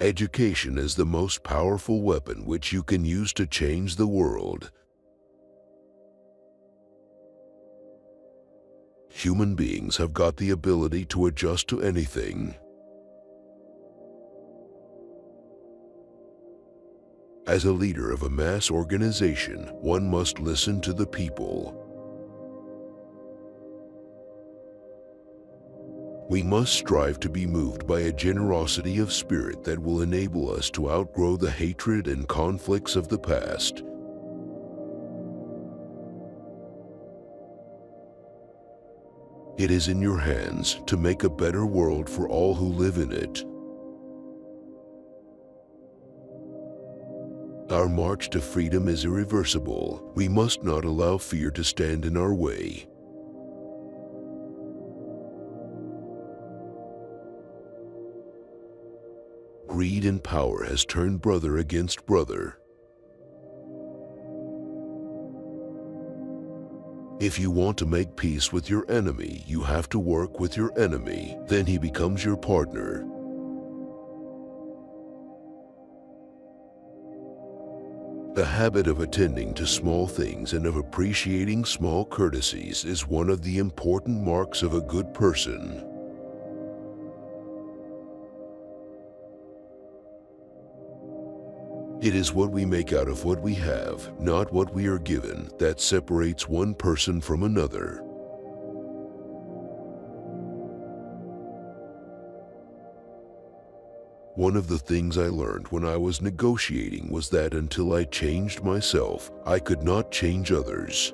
Education is the most powerful weapon which you can use to change the world. Human beings have got the ability to adjust to anything. As a leader of a mass organization, one must listen to the people. We must strive to be moved by a generosity of spirit that will enable us to outgrow the hatred and conflicts of the past. It is in your hands to make a better world for all who live in it. Our march to freedom is irreversible. We must not allow fear to stand in our way. Greed and power has turned brother against brother. If you want to make peace with your enemy, you have to work with your enemy. Then he becomes your partner. The habit of attending to small things and of appreciating small courtesies is one of the important marks of a good person. It is what we make out of what we have, not what we are given, that separates one person from another. One of the things I learned when I was negotiating was that until I changed myself, I could not change others.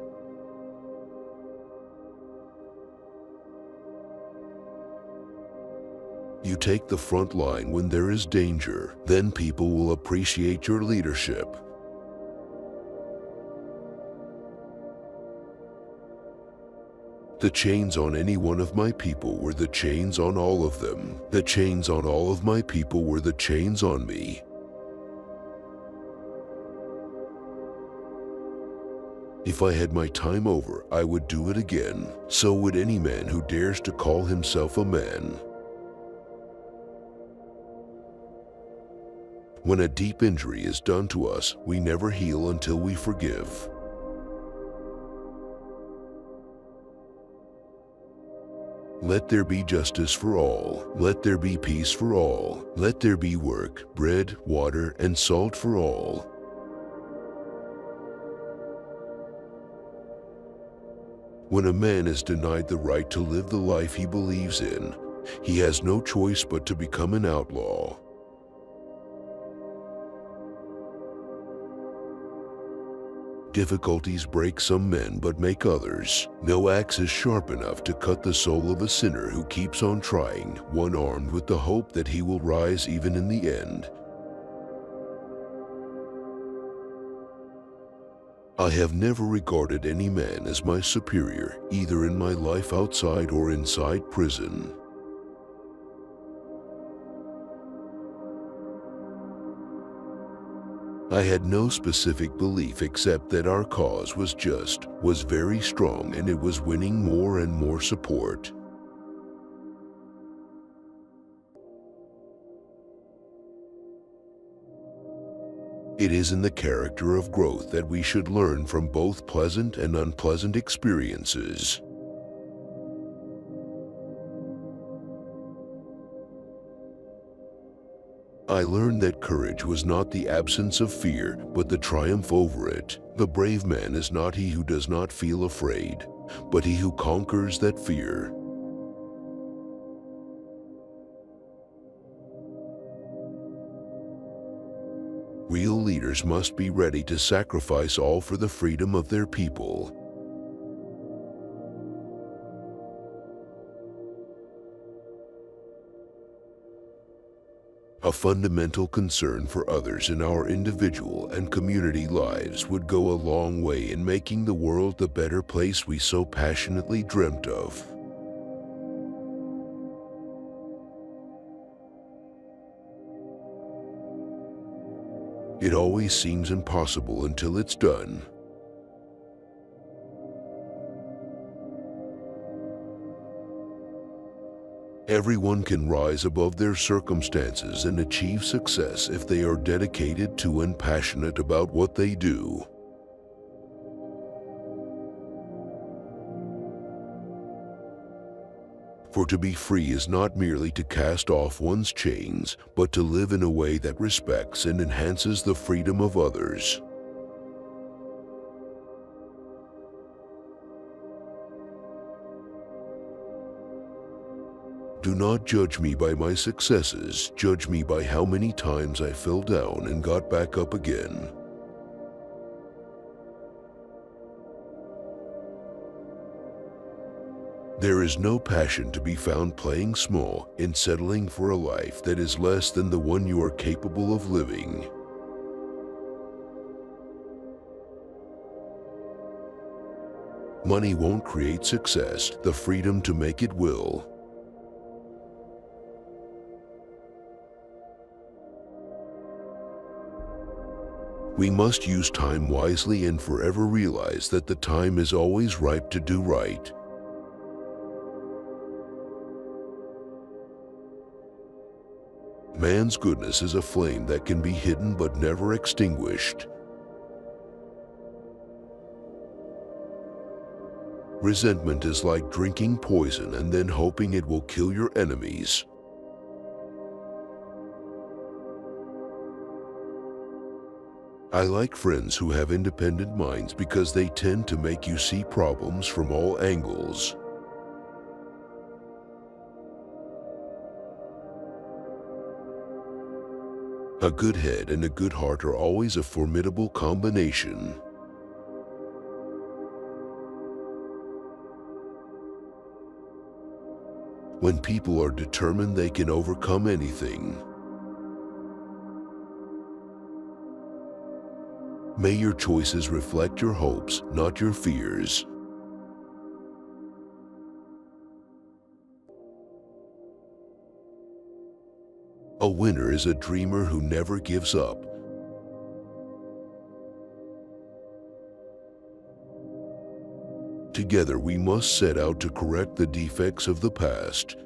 You take the front line when there is danger, then people will appreciate your leadership. The chains on any one of my people were the chains on all of them. The chains on all of my people were the chains on me. If I had my time over, I would do it again. So would any man who dares to call himself a man. When a deep injury is done to us, we never heal until we forgive. Let there be justice for all. Let there be peace for all. Let there be work, bread, water, and salt for all. When a man is denied the right to live the life he believes in, he has no choice but to become an outlaw. Difficulties break some men but make others. No axe is sharp enough to cut the soul of a sinner who keeps on trying, one armed with the hope that he will rise even in the end. I have never regarded any man as my superior, either in my life outside or inside prison. I had no specific belief except that our cause was just, was very strong, and it was winning more and more support. It is in the character of growth that we should learn from both pleasant and unpleasant experiences. I learned that courage was not the absence of fear, but the triumph over it. The brave man is not he who does not feel afraid, but he who conquers that fear. Real leaders must be ready to sacrifice all for the freedom of their people. A fundamental concern for others in our individual and community lives would go a long way in making the world the better place we so passionately dreamt of. It always seems impossible until it's done. Everyone can rise above their circumstances and achieve success if they are dedicated to and passionate about what they do. For to be free is not merely to cast off one's chains, but to live in a way that respects and enhances the freedom of others. Do not judge me by my successes, judge me by how many times I fell down and got back up again. There is no passion to be found playing small in settling for a life that is less than the one you are capable of living. Money won't create success, the freedom to make it will. We must use time wisely and forever realize that the time is always ripe to do right. Man's goodness is a flame that can be hidden but never extinguished. Resentment is like drinking poison and then hoping it will kill your enemies. I like friends who have independent minds because they tend to make you see problems from all angles. A good head and a good heart are always a formidable combination. When people are determined, they can overcome anything. May your choices reflect your hopes, not your fears. A winner is a dreamer who never gives up. Together we must set out to correct the defects of the past.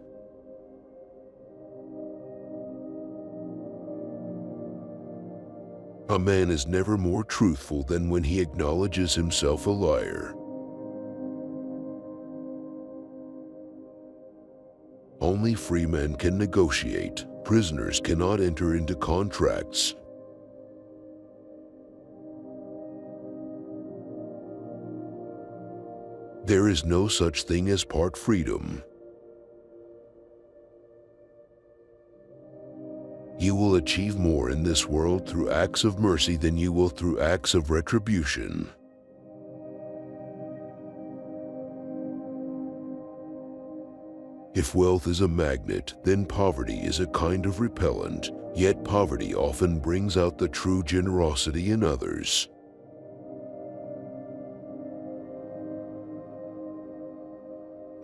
A man is never more truthful than when he acknowledges himself a liar. Only free men can negotiate. Prisoners cannot enter into contracts. There is no such thing as part freedom. You will achieve more in this world through acts of mercy than you will through acts of retribution. If wealth is a magnet, then poverty is a kind of repellent, yet poverty often brings out the true generosity in others.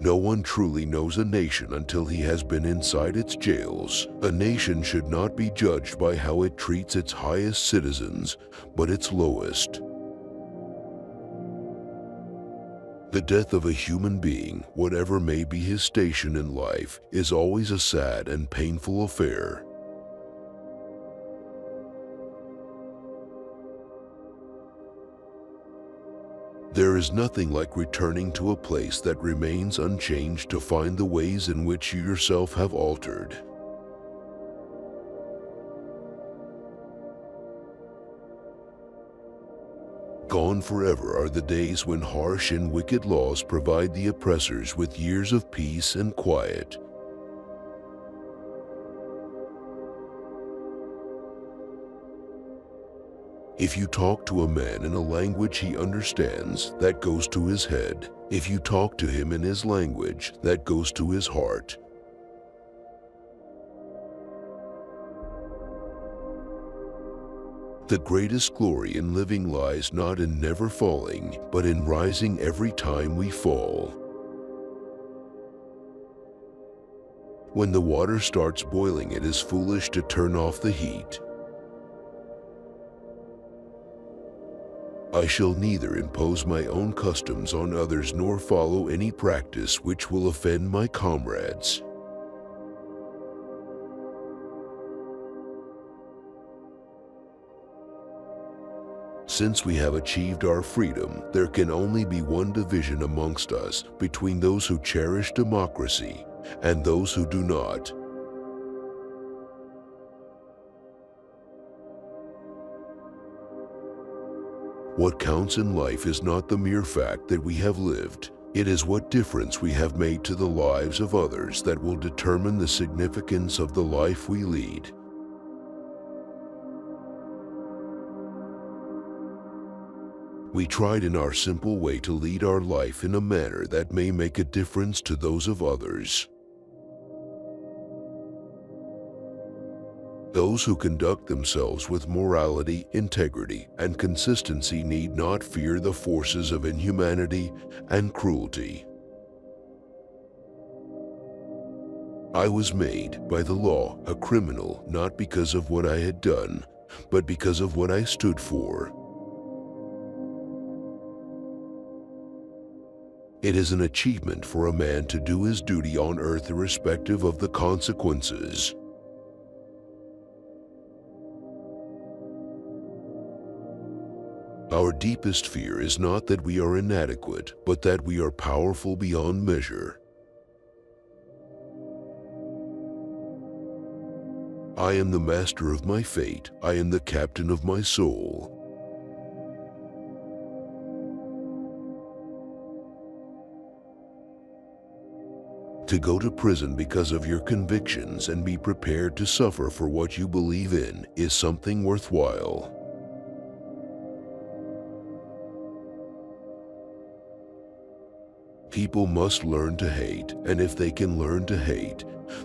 No one truly knows a nation until he has been inside its jails. A nation should not be judged by how it treats its highest citizens, but its lowest. The death of a human being, whatever may be his station in life, is always a sad and painful affair. There is nothing like returning to a place that remains unchanged to find the ways in which you yourself have altered. Gone forever are the days when harsh and wicked laws provide the oppressors with years of peace and quiet. If you talk to a man in a language he understands, that goes to his head. If you talk to him in his language, that goes to his heart. The greatest glory in living lies not in never falling, but in rising every time we fall. When the water starts boiling, it is foolish to turn off the heat. I shall neither impose my own customs on others nor follow any practice which will offend my comrades. Since we have achieved our freedom, there can only be one division amongst us between those who cherish democracy and those who do not. What counts in life is not the mere fact that we have lived. It is what difference we have made to the lives of others that will determine the significance of the life we lead. We tried in our simple way to lead our life in a manner that may make a difference to those of others. Those who conduct themselves with morality, integrity, and consistency need not fear the forces of inhumanity and cruelty. I was made, by the law, a criminal not because of what I had done, but because of what I stood for. It is an achievement for a man to do his duty on earth irrespective of the consequences. Our deepest fear is not that we are inadequate, but that we are powerful beyond measure. I am the master of my fate. I am the captain of my soul. To go to prison because of your convictions and be prepared to suffer for what you believe in is something worthwhile. People must learn to hate, and if they can learn to hate,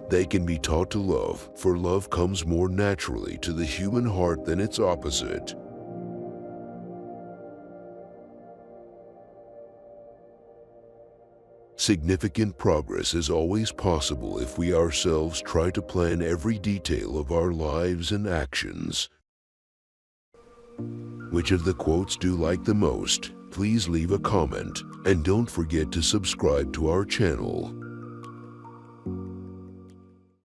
they can be taught to love, for love comes more naturally to the human heart than its opposite. Significant progress is always possible if we ourselves try to plan every detail of our lives and actions. Which of the quotes do you like the most? Please leave a comment, and don't forget to subscribe to our channel.